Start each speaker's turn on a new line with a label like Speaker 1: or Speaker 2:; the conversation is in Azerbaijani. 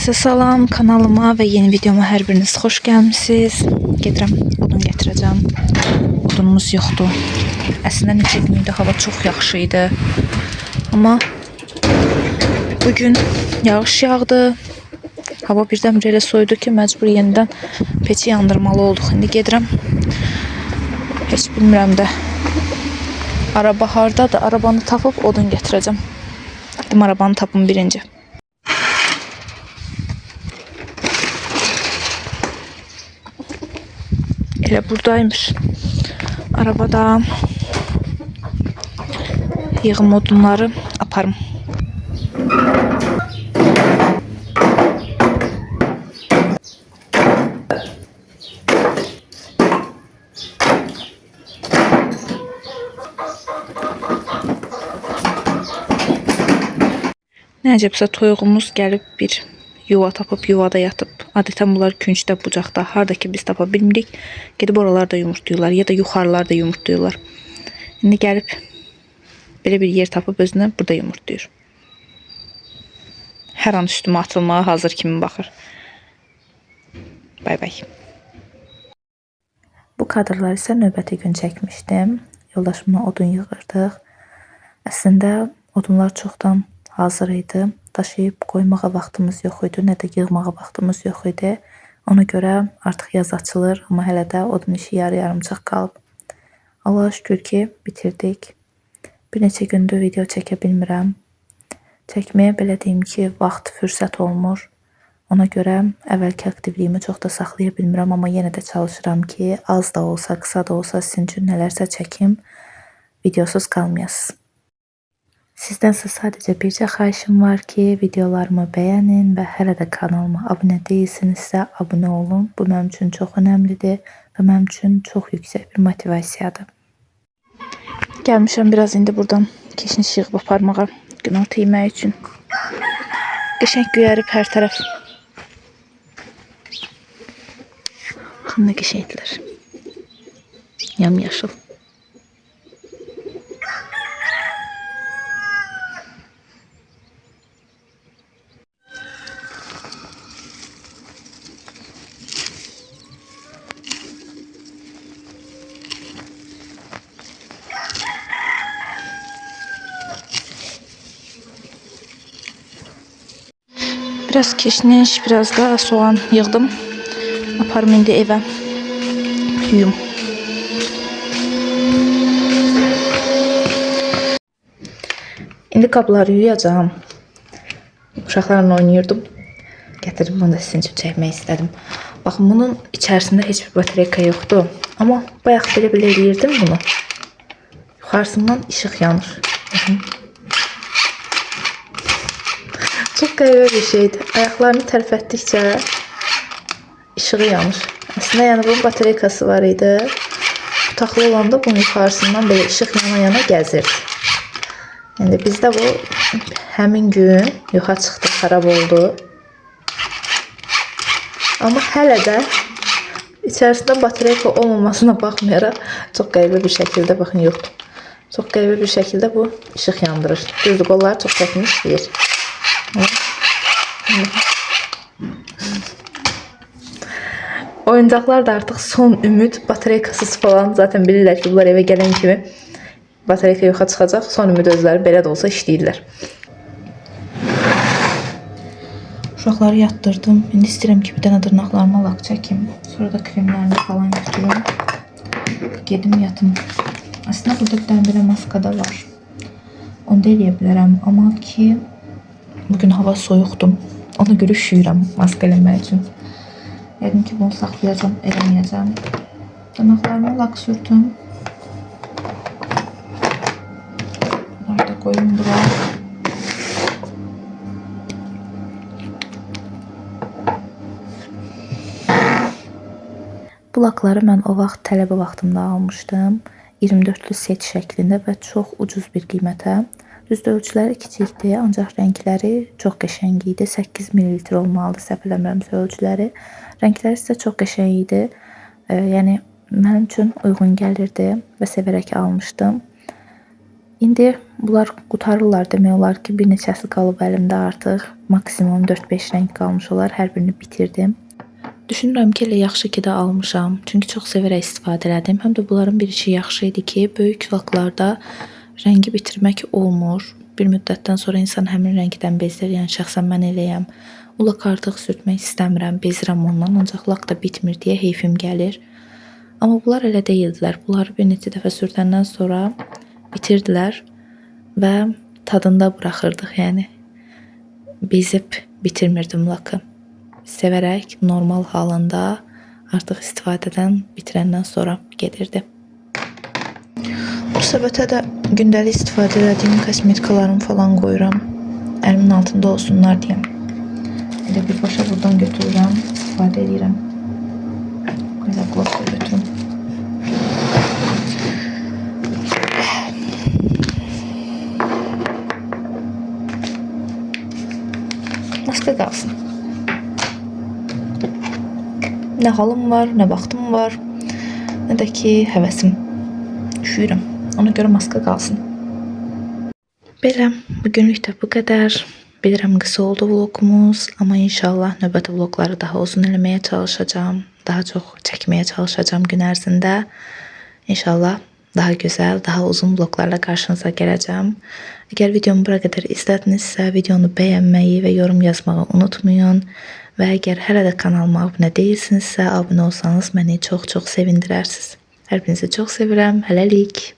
Speaker 1: Herkese salam, kanalıma ve yeni videoma hər biriniz xoş gəlmisiniz. Gedirəm, odun gətirəcəm. Odunumuz yoxdur. Əslində neçə gündür hava çox yaxşı idi. Amma bugün yağış yağdı. Hava birdən-birə elə soyudu ki, məcbur yenidən peçi yandırmalı olduq. İndi gedirəm. Heç bilmirəm də. Araba hardadır? Arabanı tapıb odun gətirəcəm. Dedim, arabanı tapım birinci. Elə buradaymış. Arabada yığım odunları aparım. Nəcəbsə toyuğumuz gəlib bir yuva tapıb yuvada yatıb. Adətən bunlar küncdə, bucaqda, harda ki biz tapa bilmirik. Gedib oralarda yumurtlayırlar ya da yuxarılarda yumurtlayırlar. İndi gəlib belə bir yer tapıb özünə burada yumurtlayır. Hər an üstümə atılmağa hazır kimi baxır. Bay bay. Bu kadrlar isə növbəti gün çəkmişdim. Yoldaşımla odun yığırdıq. Əslində odunlar çoxdan hazır idi. Daşıyıb qoymağa vaxtımız yox idi, nə də yığmağa vaxtımız yox idi. Ona görə artıq yaz açılır, amma hələ də odun işi yarı-yarımçıq qalıb. Allah'a şükür ki bitirdik. Bir neçə gündür video çəkə bilmirəm. Çəkməyə belə deyim ki, vaxt, fürsət olmur. Ona görə əvvəlki aktivliyimi çox da saxlaya bilmirəm, amma yenə də çalışıram ki, az da olsa, qısa da olsa sizin üçün nələrsə çəkim, videosuz qalmayasınız. Sizdənsə sadəcə bircə xahişim var ki, videolarımı bəyənin və hələ də kanalıma abunə deyilsinizsə abunə olun. Bu mənim üçün çox önəmlidir və mənim üçün çox yüksək bir motivasiyadır. Gəlmişəm biraz indi buradan keşniş yığıb aparmağa, günorta yemək üçün. Qəşəng göyərib hər tərəf. Baxın nə qəşəngdilər. Yamyaşıl. Biraz keşniş, biraz da soğan yığdım. Aparım indi evə. Yuyum. İndi qabları yuyacağım. Uşaqlarla oynayırdım. Gətirdim, bunu da sizin üçün çəkmək istədim. Baxın, bunun içərisində heç bir batareyka yoxdur. Amma bayaq belə eləyirdim bunu. Yuxarısından işıq yanır. Baxın. Çox qəribə bir şeydir. Ayaqlarını tərpətdikcə işığı yanır. Əslində yəni bunun batareykası var idi. Tutaqlı olanda bunun yuxarısından belə işıq yana gəzirdi. Yəni bizdə bu həmin gün yoxa çıxdı, xarab oldu. Amma hələ də içərisində batareyka olmamasına baxmayaraq çox qəribə bir şəkildə, baxın, yoxdur. Çox qəribə bir şəkildə bu işıq yandırır. Düzdür, qolları çox çəkmiş deyir. Oyuncaqlar da artıq son ümid, batareykasız falan. Zaten bilirlər ki, bunlar evə gələn kimi batareyka yoxa çıxacaq. Son ümid özləri belə də olsa işləyirlər. Uşaqları yatdırdım. İndi istəyirəm ki, bir dənə dırnaqlarıma lak çəkim. Sonra da kremlərini falan götürüm. Gedim yatım. Aslında burada bir dənə belə maska da var. Onu da eləyə bilərəm. Amma ki bugün hava soyuqdur. Ona görə üşüyürəm maska eləmək üçün. Yəqin ki bunu saxlayacağım, eləməyəcəm. Dırnaqlarıma lak sürdüm. Bunları da qoyum bura. Bu lakları mən o vaxt tələbə vaxtımda almışdım. 24'lü set şəklində və çox ucuz bir qiymətə. Düzdür, ölçüləri kiçikdir, ancaq rəngləri çox qəşəng idi. 8 ml olmalıdır, səhv eləmirəmsə ölçüləri. Rəngləri isə çox qəşəng idi. Yəni mənim üçün uyğun gəlirdi və sevərək almışdım. İndi bunlar qurtarırlar demək olar ki, bir neçəsi qalıb əlimdə artıq. Maksimum 4-5 rəng qalmış olar. Hər birini bitirdim. Düşünürəm ki, elə yaxşı ki də almışam. Çünki çox sevərək istifadə elədim. Həm də bunların bir işi yaxşı idi ki, böyük vaxtlarda rəngi bitirmək olmur. Bir müddətdən sonra insan həmin rəngdən bezir. Yəni şəxsən mən eləyəm. O lak artıq sürtmək istəmirəm, bezirəm ondan. Ancaq lak da bitmir deyə heyfim gəlir. Amma bunlar elə deyildilər. Bunları bir neçə dəfə sürtəndən sonra bitirdilər və tadında buraxırdıq. Yəni bezib bitirmirdim lakı. Sevərək normal halında artıq istifadədən bitirəndən sonra gedirdi. Bu səbətə də gündəlik istifadə etdiyim kosmetikalarımı falan qoyuram. Əlimin altında olsunlar deyə. Elə birbaşa buradan götürürəm, istifadə edirəm. Belə qlok da götürüm. Maska qalsın. Nə halım var, nə vaxtım var, nə də ki həvəsim. Üşüyürəm. Ona görə maska qalsın. Belə, bugünlük də bu qədər. Bilirəm qısa oldu vlogumuz, amma inşallah növbəti vlogları daha uzun eləməyə çalışacağam. Daha çox çəkməyə çalışacağam gün ərzində. İnşallah daha gözəl, daha uzun vloglarla qarşınıza gələcəm. Əgər videomu bura qədər izlədinizsə, videonu bəyənməyi və yorum yazmağı unutmayın. Və əgər hələ də kanalıma abunə deyilsinizsə, abunə olsanız məni çox-çox sevindirərsiniz. Hər birinizi çox sevirəm. Hələlik.